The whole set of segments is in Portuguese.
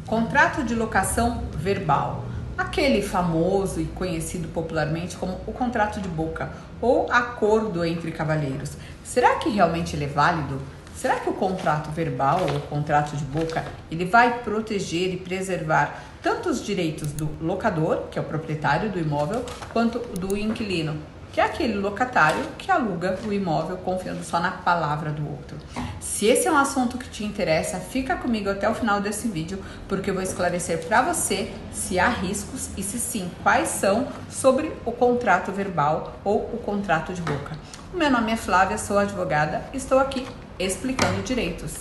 Contrato de locação verbal, aquele famoso e conhecido popularmente como o contrato de boca ou acordo entre cavalheiros. Será que realmente ele é válido? Será que o contrato verbal ou o contrato de boca ele vai proteger e preservar tanto os direitos do locador, que é o proprietário do imóvel, quanto do inquilino, que é aquele locatário que aluga o imóvel confiando só na palavra do outro? Se esse é um assunto que te interessa, fica comigo até o final desse vídeo, porque eu vou esclarecer para você se há riscos e se sim, quais são sobre o contrato verbal ou o contrato de boca. O meu nome é Flávia, sou advogada e estou aqui explicando direitos.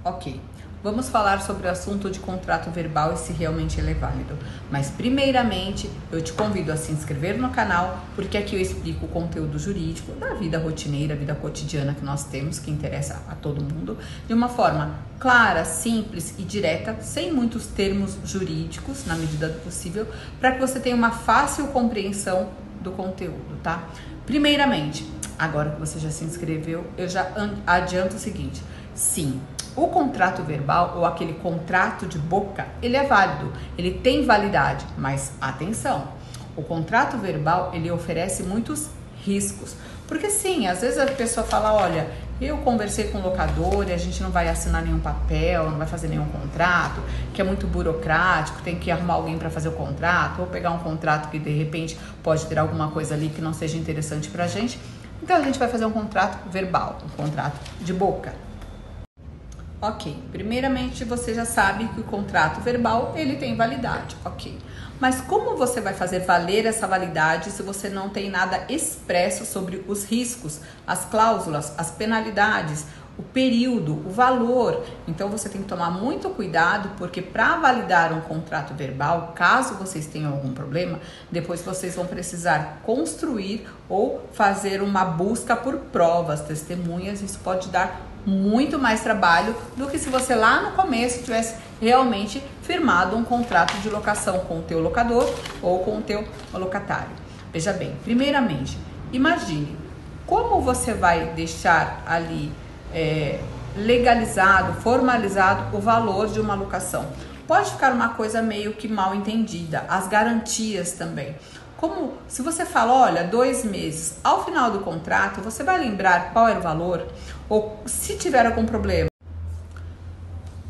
Ok. Vamos falar sobre o assunto de contrato verbal e se realmente ele é válido. Mas primeiramente, eu te convido a se inscrever no canal, porque aqui eu explico o conteúdo jurídico da vida rotineira, vida cotidiana que nós temos, que interessa a todo mundo, de uma forma clara, simples e direta, sem muitos termos jurídicos, na medida do possível, para que você tenha uma fácil compreensão do conteúdo, tá? Primeiramente, agora que você já se inscreveu, eu já adianto o seguinte: sim, o contrato verbal ou aquele contrato de boca, ele é válido, ele tem validade, mas atenção, o contrato verbal ele oferece muitos riscos, porque sim, às vezes a pessoa fala, olha, eu conversei com o locador e a gente não vai assinar nenhum papel, não vai fazer nenhum contrato, que é muito burocrático, tem que arrumar alguém para fazer o contrato, ou pegar um contrato que de repente pode ter alguma coisa ali que não seja interessante pra gente, então a gente vai fazer um contrato verbal, um contrato de boca. Ok, primeiramente você já sabe que o contrato verbal ele tem validade, ok. Mas como você vai fazer valer essa validade se você não tem nada expresso sobre os riscos, as cláusulas, as penalidades, o período, o valor? Então você tem que tomar muito cuidado, porque para validar um contrato verbal, caso vocês tenham algum problema, depois vocês vão precisar construir ou fazer uma busca por provas, testemunhas. Isso pode dar muito mais trabalho do que se você lá no começo tivesse realmente firmado um contrato de locação com o teu locador ou com o teu locatário. Veja bem, primeiramente, imagine como você vai deixar ali legalizado, formalizado o valor de uma locação. Pode ficar uma coisa meio que mal entendida, as garantias também. Como se você fala, olha, 2 meses, ao final do contrato, você vai lembrar qual era o valor? Ou se tiver algum problema?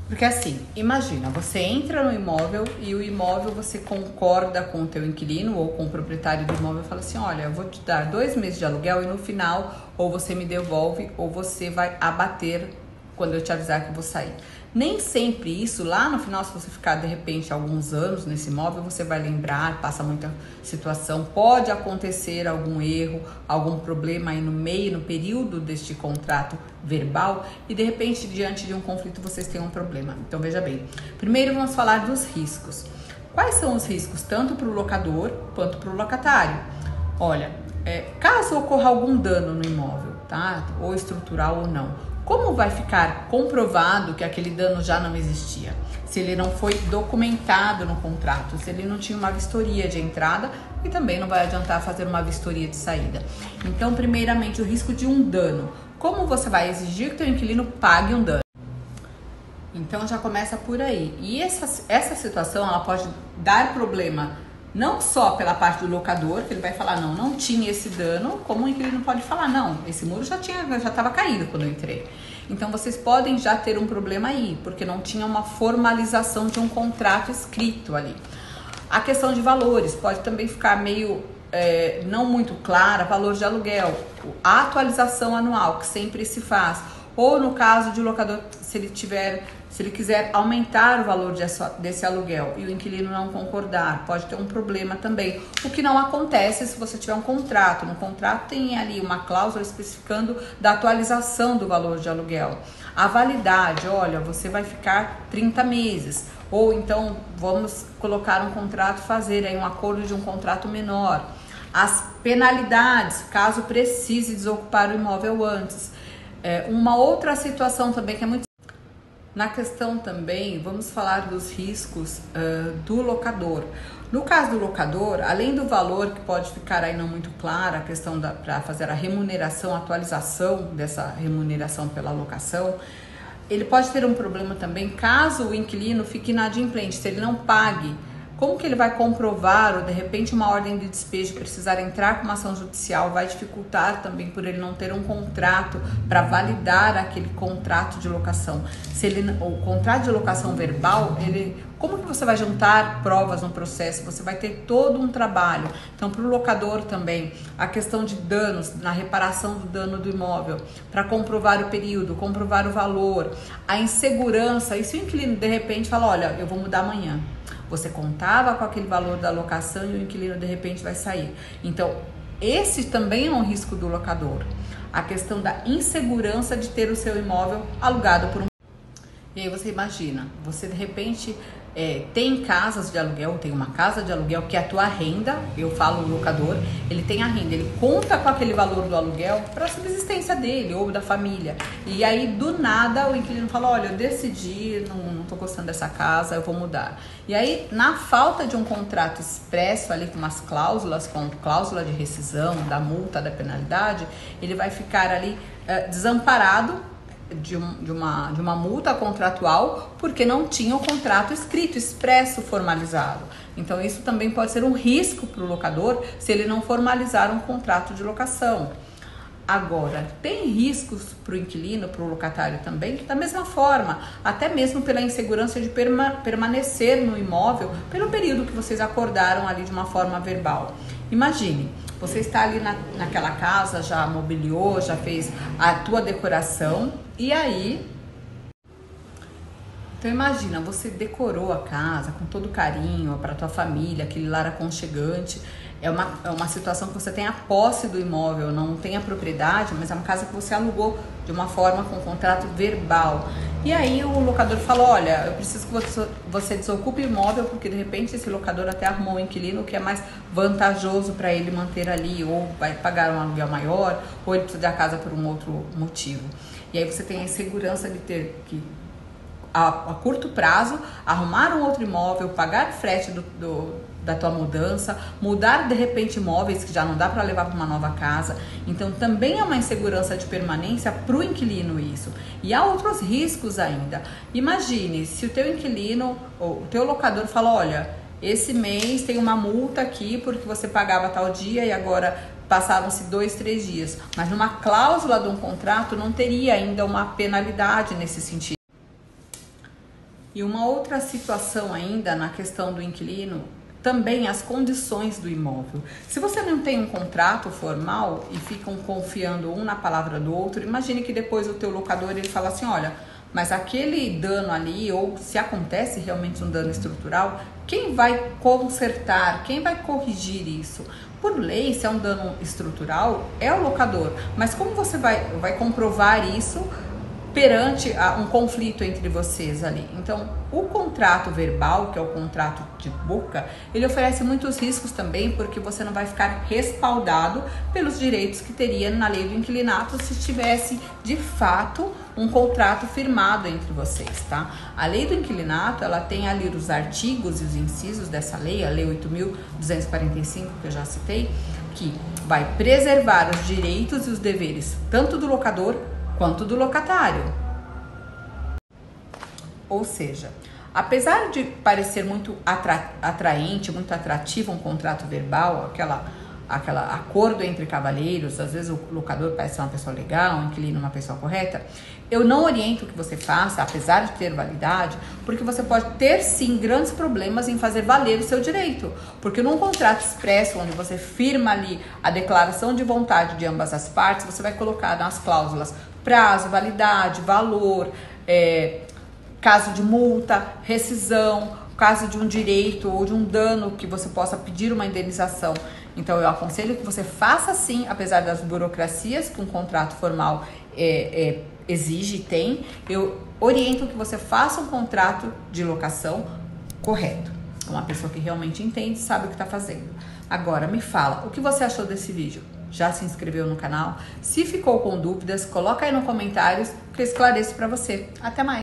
Porque assim, imagina, você entra no imóvel e o imóvel você concorda com o teu inquilino ou com o proprietário do imóvel e fala assim, olha, eu vou te dar 2 meses de aluguel e no final ou você me devolve ou você vai abater quando eu te avisar que eu vou sair. Nem sempre isso, lá no final, se você ficar de repente alguns anos nesse imóvel, você vai lembrar, passa muita situação, pode acontecer algum erro, algum problema aí no meio, no período deste contrato verbal e de repente diante de um conflito vocês têm um problema. Então veja bem, primeiro vamos falar dos riscos. Quais são os riscos tanto para o locador quanto para o locatário? Olha, caso ocorra algum dano no imóvel, tá? Ou estrutural ou não, como vai ficar comprovado que aquele dano já não existia? Se ele não foi documentado no contrato, se ele não tinha uma vistoria de entrada e também não vai adiantar fazer uma vistoria de saída. Então, primeiramente, o risco de um dano. Como você vai exigir que o teu inquilino pague um dano? Então, já começa por aí. E essa situação, ela pode dar problema não só pela parte do locador, que ele vai falar, não tinha esse dano, como o inquilino pode falar, não, esse muro já estava caído quando eu entrei. Então, vocês podem já ter um problema aí, porque não tinha uma formalização de um contrato escrito ali. A questão de valores pode também ficar meio, não muito clara, valor de aluguel, a atualização anual, que sempre se faz, ou no caso de locador, se ele quiser aumentar o valor desse aluguel e o inquilino não concordar, pode ter um problema também. O que não acontece se você tiver um contrato. No contrato tem ali uma cláusula especificando da atualização do valor de aluguel. A validade, olha, você vai ficar 30 meses. Ou então vamos colocar um contrato, fazer aí um acordo de um contrato menor. As penalidades, caso precise desocupar o imóvel antes. Uma outra situação também que é muito... Na questão também, vamos falar dos riscos do locador. No caso do locador, além do valor que pode ficar aí não muito clara, a questão para fazer a remuneração, a atualização dessa remuneração pela locação, Ele pode ter um problema também caso o inquilino fique inadimplente, se ele não pague. Como que ele vai comprovar, ou de repente uma ordem de despejo precisar entrar com uma ação judicial, vai dificultar também por ele não ter um contrato para validar aquele contrato de locação. Se ele, o contrato de locação verbal, como que você vai juntar provas no processo? Você vai ter todo um trabalho. Então, para o locador também, a questão de danos, na reparação do dano do imóvel, para comprovar o período, comprovar o valor, a insegurança. E se o inquilino de repente fala, olha, eu vou mudar amanhã. Você contava com aquele valor da locação e o inquilino de repente vai sair. Então, esse também é um risco do locador. A questão da insegurança de ter o seu imóvel alugado por um... E aí você imagina, você de repente tem casas de aluguel, tem uma casa de aluguel que é a tua renda, eu falo o locador, ele tem a renda, ele conta com aquele valor do aluguel para a subsistência dele ou da família. E aí do nada o inquilino fala, olha, eu decidi, não tô gostando dessa casa, eu vou mudar. E aí na falta de um contrato expresso ali com umas cláusulas, com cláusula de rescisão, da multa, da penalidade, ele vai ficar ali desamparado de uma multa contratual porque não tinha o contrato escrito, expresso, formalizado. Então isso também pode ser um risco para o locador se ele não formalizar um contrato de locação. Agora, tem riscos para o inquilino, para o locatário também, que da mesma forma, até mesmo pela insegurança de permanecer no imóvel pelo período que vocês acordaram ali de uma forma verbal. Imagine, você está ali naquela casa, já mobiliou, já fez a tua decoração e aí... Então imagina, você decorou a casa com todo carinho para tua família, aquele lar aconchegante. É uma situação que você tem a posse do imóvel, não tem a propriedade, mas é uma casa que você alugou de uma forma com contrato verbal. E aí o locador fala, olha, eu preciso que você desocupe o imóvel porque de repente esse locador até arrumou um inquilino que é mais vantajoso para ele manter ali, ou vai pagar um aluguel maior, ou ele precisa da casa por um outro motivo. E aí você tem a insegurança de ter que a curto prazo, arrumar um outro imóvel, pagar frete da tua mudança, mudar de repente imóveis que já não dá para levar para uma nova casa. Então também é uma insegurança de permanência para o inquilino isso. E há outros riscos ainda. Imagine se o teu inquilino, ou o teu locador fala, olha, esse mês tem uma multa aqui porque você pagava tal dia e agora passaram-se 2, 3 dias. Mas numa cláusula de um contrato não teria ainda uma penalidade nesse sentido. E uma outra situação ainda na questão do inquilino, também as condições do imóvel. Se você não tem um contrato formal e ficam confiando um na palavra do outro, imagine que depois o teu locador ele fala assim, olha, mas aquele dano ali, ou se acontece realmente um dano estrutural, quem vai consertar, quem vai corrigir isso? Por lei, se é um dano estrutural, é o locador. Mas como você vai comprovar isso perante um conflito entre vocês ali? Então, o contrato verbal, que é o contrato de boca, ele oferece muitos riscos também, porque você não vai ficar respaldado pelos direitos que teria na lei do inquilinato se tivesse, de fato, um contrato firmado entre vocês, tá? A lei do inquilinato, ela tem ali os artigos e os incisos dessa lei, a lei 8.245, que eu já citei, que vai preservar os direitos e os deveres tanto do locador quanto do locatário. Ou seja, apesar de parecer muito atraente, muito atrativo um contrato verbal, aquela acordo entre cavalheiros, às vezes o locador parece ser uma pessoa legal, o inquilino uma pessoa correta, eu não oriento que você faça, apesar de ter validade, porque você pode ter sim grandes problemas em fazer valer o seu direito, porque num contrato expresso, onde você firma ali a declaração de vontade de ambas as partes, você vai colocar nas cláusulas prazo, validade, valor, caso de multa, rescisão, caso de um direito ou de um dano que você possa pedir uma indenização. Então eu aconselho que você faça sim, apesar das burocracias que um contrato formal exige e tem, eu oriento que você faça um contrato de locação correto. Uma pessoa que realmente entende, sabe o que está fazendo. Agora me fala, o que você achou desse vídeo? Já se inscreveu no canal? Se ficou com dúvidas, coloca aí nos comentários que eu esclareço para você. Até mais!